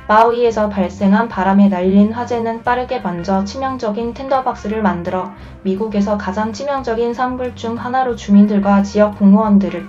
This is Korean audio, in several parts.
마우이에서 발생한 바람에 날린 화재는 빠르게 번져 치명적인 텐더박스를 만들어 미국에서 가장 치명적인 산불 중 하나로 주민들과 지역 공무원들을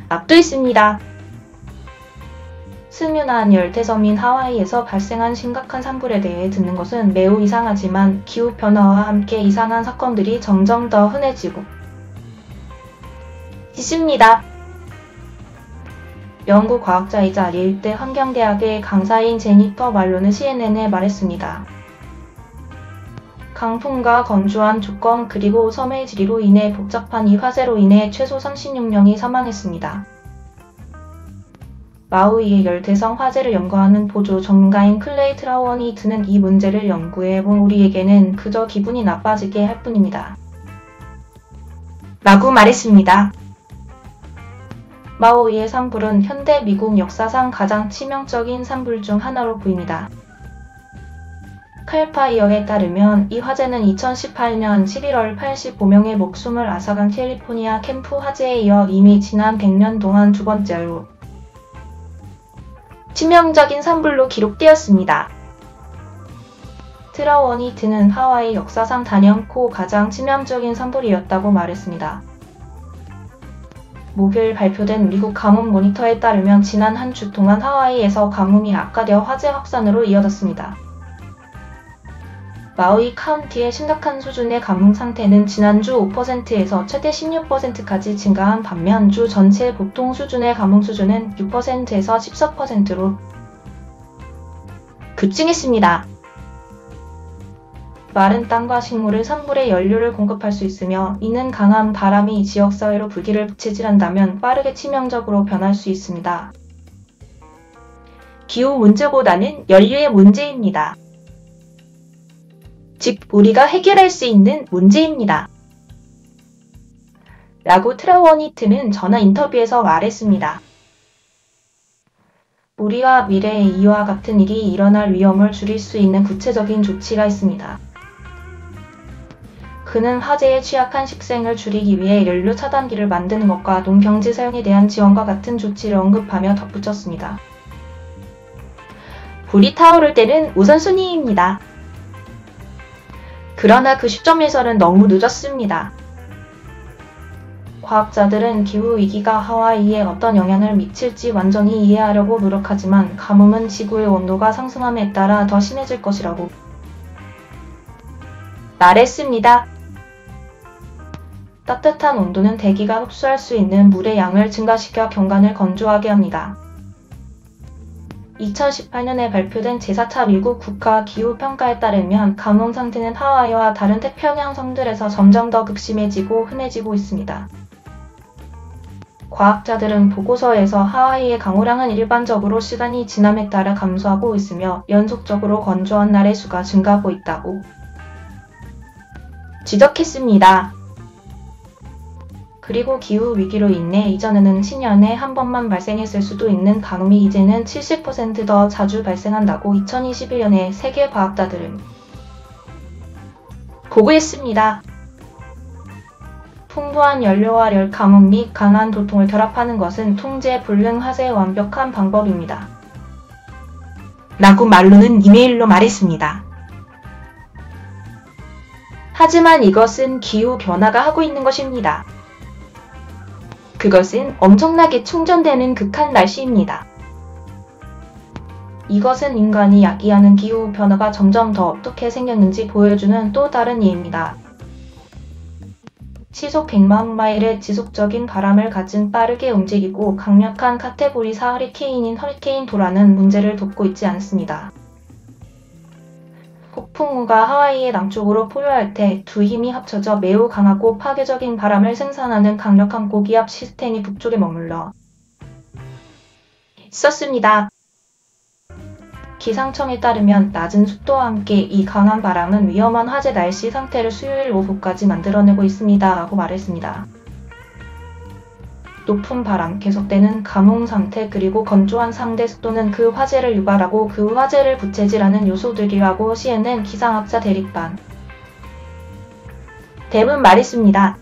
압도했습니다. 스뮤난 열대섬인 하와이에서 발생한 심각한 산불에 대해 듣는 것은 매우 이상하지만 기후변화와 함께 이상한 사건들이 점점 더 흔해지고 있습니다. 영국 과학자이자 릴대 환경대학의 강사인 제니퍼 말로는 CNN에 말했습니다. 강풍과 건조한 조건 그리고 섬의 지리로 인해 복잡한 이 화재로 인해 최소 36명이 사망했습니다. 마우이의 열대성 화재를 연구하는 보조 전문가인 클레이 트라워니트는 이 문제를 연구해본 우리에게는 그저 기분이 나빠지게 할 뿐입니다. 라고 말했습니다. 마우이의 산불은 현대 미국 역사상 가장 치명적인 산불 중 하나로 보입니다. 칼파이어에 따르면 이 화재는 2018년 11월 85명의 목숨을 앗아간 캘리포니아 캠프 화재에 이어 이미 지난 100년 동안 두 번째로 치명적인 산불로 기록되었습니다. 트라워니트는 하와이 역사상 단연코 가장 치명적인 산불이었다고 말했습니다. 목요일 발표된 미국 가뭄 모니터에 따르면 지난 한 주 동안 하와이에서 가뭄이 악화되어 화재 확산으로 이어졌습니다. 마우이 카운티의 심각한 수준의 가뭄 상태는 지난주 5%에서 최대 16%까지 증가한 반면 주 전체 보통 수준의 가뭄 수준은 6%에서 14%로 급증했습니다. 마른 땅과 식물은 산불에 연료를 공급할 수 있으며 이는 강한 바람이 지역사회로 불길을 부채질한다면 빠르게 치명적으로 변할 수 있습니다. 기후 문제보다는 연료의 문제입니다. 즉, 우리가 해결할 수 있는 문제입니다. 라고 트라워니트는 전화 인터뷰에서 말했습니다. 우리와 미래에 이와 같은 일이 일어날 위험을 줄일 수 있는 구체적인 조치가 있습니다. 그는 화재에 취약한 식생을 줄이기 위해 연료 차단기를 만드는 것과 농경지 사용에 대한 지원과 같은 조치를 언급하며 덧붙였습니다. 불이 타오를 때는 우선순위입니다. 그러나 그 시점에서는 너무 늦었습니다. 과학자들은 기후위기가 하와이에 어떤 영향을 미칠지 완전히 이해하려고 노력하지만 가뭄은 지구의 온도가 상승함에 따라 더 심해질 것이라고 말했습니다. 따뜻한 온도는 대기가 흡수할 수 있는 물의 양을 증가시켜 경관을 건조하게 합니다. 2018년에 발표된 제4차 미국 국가 기후평가에 따르면 가뭄 상태는 하와이와 다른 태평양 섬들에서 점점 더 극심해지고 흔해지고 있습니다. 과학자들은 보고서에서 하와이의 강우량은 일반적으로 시간이 지남에 따라 감소하고 있으며 연속적으로 건조한 날의 수가 증가하고 있다고 지적했습니다. 그리고 기후위기로 인해 이전에는 10년에 한 번만 발생했을 수도 있는 가뭄이 이제는 70% 더 자주 발생한다고 2021년에 세계 과학자들은 보고했습니다. 풍부한 연료와 열 가뭄 및 강한 도통을 결합하는 것은 통제 불능 화재의 완벽한 방법입니다. 라고 말로는 이메일로 말했습니다. 하지만 이것은 기후변화가 하고 있는 것입니다. 그것은 엄청나게 충전되는 극한 날씨입니다. 이것은 인간이 야기하는 기후변화가 점점 더 어떻게 생겼는지 보여주는 또 다른 예입니다. 시속 100만 마일의 지속적인 바람을 가진 빠르게 움직이고 강력한 카테고리 4 허리케인인 허리케인 도라는 문제를 돕고 있지 않습니다. 폭풍우가 하와이의 남쪽으로 포효할 때 두 힘이 합쳐져 매우 강하고 파괴적인 바람을 생산하는 강력한 고기압 시스템이 북쪽에 머물러 있었습니다. 기상청에 따르면 낮은 습도와 함께 이 강한 바람은 위험한 화재 날씨 상태를 수요일 오후까지 만들어내고 있습니다. 라고 말했습니다. 높은 바람, 계속되는 가뭄 상태, 그리고 건조한 상대 습도는 그 화재를 유발하고 그 화재를 부채질하는 요소들이라고 CNN 기상학자 대립반 댐은 말했습니다.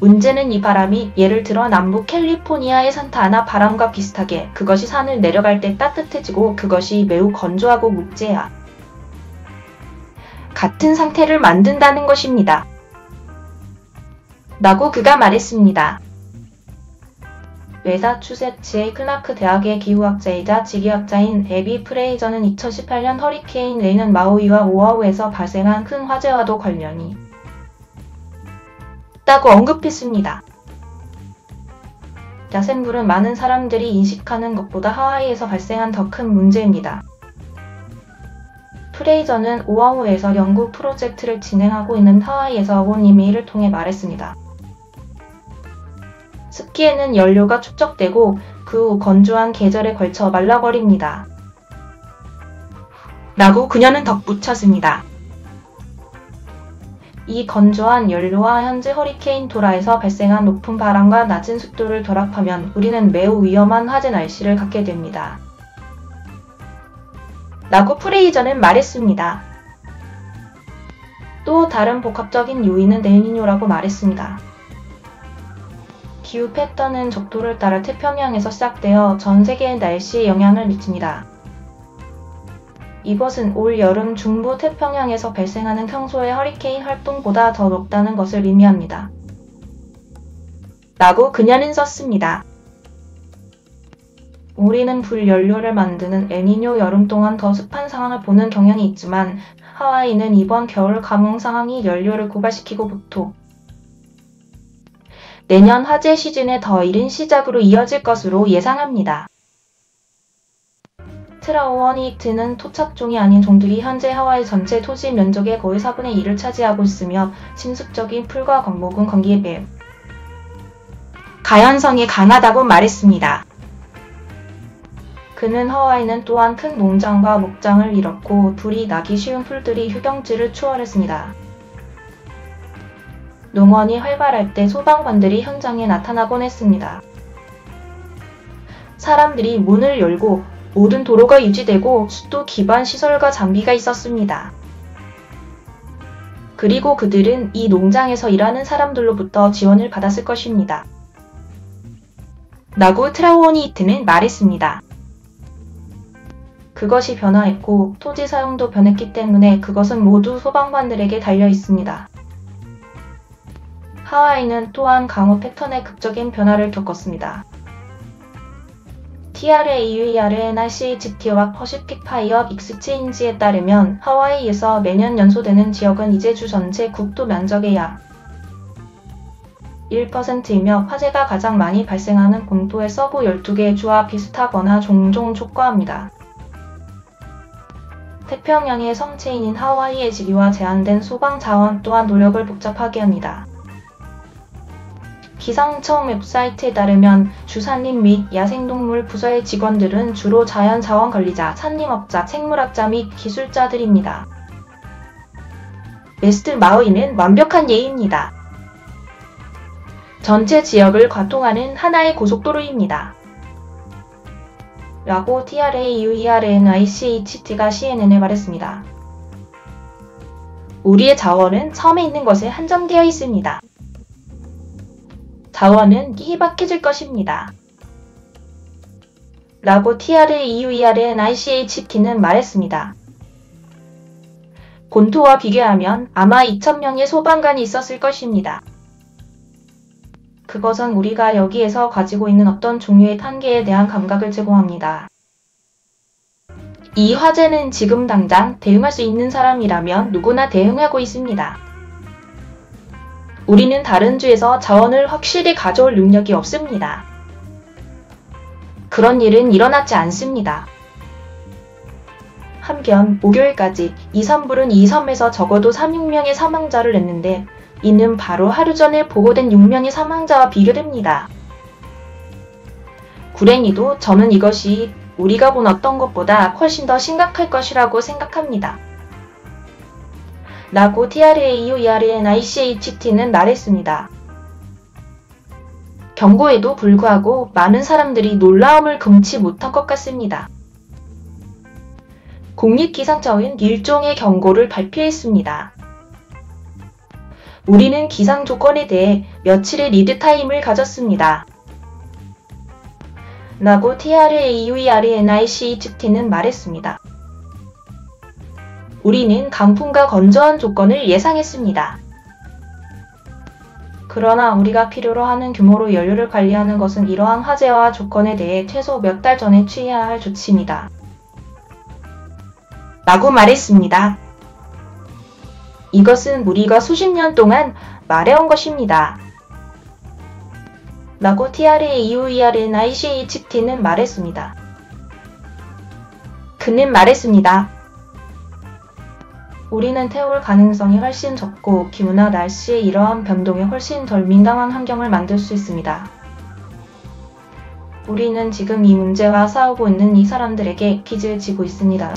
문제는 이 바람이 예를 들어 남부 캘리포니아의 산타아나 바람과 비슷하게 그것이 산을 내려갈 때 따뜻해지고 그것이 매우 건조하고 묵제야 같은 상태를 만든다는 것입니다. 라고 그가 말했습니다. 매사추세츠의 클라크 대학의 기후학자이자 지기학자인 에비 프레이저는 2018년 허리케인 레이는 마우이와 오아후에서 발생한 큰 화재와도 관련이 있다고 언급했습니다. 야생불은 많은 사람들이 인식하는 것보다 하와이에서 발생한 더 큰 문제입니다. 프레이저는 오아후에서 연구 프로젝트를 진행하고 있는 하와이에서 온 이메일을 통해 말했습니다. 습기에는 연료가 축적되고 그 후 건조한 계절에 걸쳐 말라버립니다. 라고 그녀는 덧붙였습니다. 이 건조한 연료와 현재 허리케인 도라에서 발생한 높은 바람과 낮은 습도를 결합하면 우리는 매우 위험한 화재 날씨를 갖게 됩니다. 라고 프레이저는 말했습니다. 또 다른 복합적인 요인은 엘니뇨라고 말했습니다. 기후 패턴은 적도를 따라 태평양에서 시작되어 전 세계의 날씨에 영향을 미칩니다. 이것은 올 여름 중부 태평양에서 발생하는 평소의 허리케인 활동보다 더 높다는 것을 의미합니다. 라고 그녀는 썼습니다. 우리는 불연료를 만드는 엘니뇨 여름 동안 더 습한 상황을 보는 경향이 있지만 하와이는 이번 겨울 가뭄 상황이 연료를 고갈시키고부터 내년 화재 시즌의 더 이른 시작으로 이어질 것으로 예상합니다. 트라오어니이트는 토착종이 아닌 종들이 현재 하와이 전체 토지 면적의 거의 4분의 1을 차지하고 있으며 침습적인 풀과 건목은 건기에 매우 가연성이 강하다고 말했습니다. 그는 하와이는 또한 큰 농장과 목장을 잃었고 불이 나기 쉬운 풀들이 휴경지를 초월했습니다. 농원이 활발할 때 소방관들이 현장에 나타나곤 했습니다. 사람들이 문을 열고 모든 도로가 유지되고 수도 기반 시설과 장비가 있었습니다. 그리고 그들은 이 농장에서 일하는 사람들로부터 지원을 받았을 것입니다. 라고 트라오니이트는 말했습니다. 그것이 변화했고 토지 사용도 변했기 때문에 그것은 모두 소방관들에게 달려 있습니다. 하와이는 또한 강우 패턴의 극적인 변화를 겪었습니다. TRAUERNICHT와 퍼시픽 파이어 익스체인지에 따르면 하와이에서 매년 연소되는 지역은 이제 주 전체 국토 면적의 약 1%이며 화재가 가장 많이 발생하는 본토의 서부 12개의 주와 비슷하거나 종종 촉과합니다. 태평양의 성체인인 하와이의 지리와 제한된 소방 자원 또한 노력을 복잡하게 합니다. 기상청 웹사이트에 따르면 주산림 및 야생동물 부서의 직원들은 주로 자연자원 관리자, 산림업자, 생물학자 및 기술자들입니다. 웨스트 마우이는 완벽한 예입니다. 전체 지역을 관통하는 하나의 고속도로입니다. 라고 TRAUERNICHT가 CNN에 말했습니다. 우리의 자원은 섬에 있는 것에 한정되어 있습니다. 자원은 희박해질 것입니다. 라고 TRAUERNICHT는 말했습니다. 본토와 비교하면 아마 2,000명의 소방관이 있었을 것입니다. 그것은 우리가 여기에서 가지고 있는 어떤 종류의 한계에 대한 감각을 제공합니다. 이 화재는 지금 당장 대응할 수 있는 사람이라면 누구나 대응하고 있습니다. 우리는 다른 주에서 자원을 확실히 가져올 능력이 없습니다. 그런 일은 일어나지 않습니다. 한편 목요일까지 이 산불은 이 섬에서 적어도 36명의 사망자를 냈는데 이는 바로 하루 전에 보고된 6명의 사망자와 비교됩니다. 불행히도 저는 이것이 우리가 본 어떤 것보다 훨씬 더 심각할 것이라고 생각합니다. 라고 TRAUERNICHT는 말했습니다. 경고에도 불구하고 많은 사람들이 놀라움을 금치 못한 것 같습니다. 국립기상청은 일종의 경고를 발표했습니다. 우리는 기상 조건에 대해 며칠의 리드 타임을 가졌습니다. 라고 TRAUERNICHT는 말했습니다. 우리는 강풍과 건조한 조건을 예상했습니다. 그러나 우리가 필요로 하는 규모로 연료를 관리하는 것은 이러한 화재와 조건에 대해 최소 몇 달 전에 취해야 할 조치입니다. 라고 말했습니다. 이것은 우리가 수십 년 동안 말해온 것입니다. 라고 TRAUERNICHT는 말했습니다. 그는 말했습니다. 우리는 태울 가능성이 훨씬 적고 기후나 날씨의 이러한 변동에 훨씬 덜 민감한 환경을 만들 수 있습니다. 우리는 지금 이 문제와 싸우고 있는 이 사람들에게 빚을 지고 있습니다.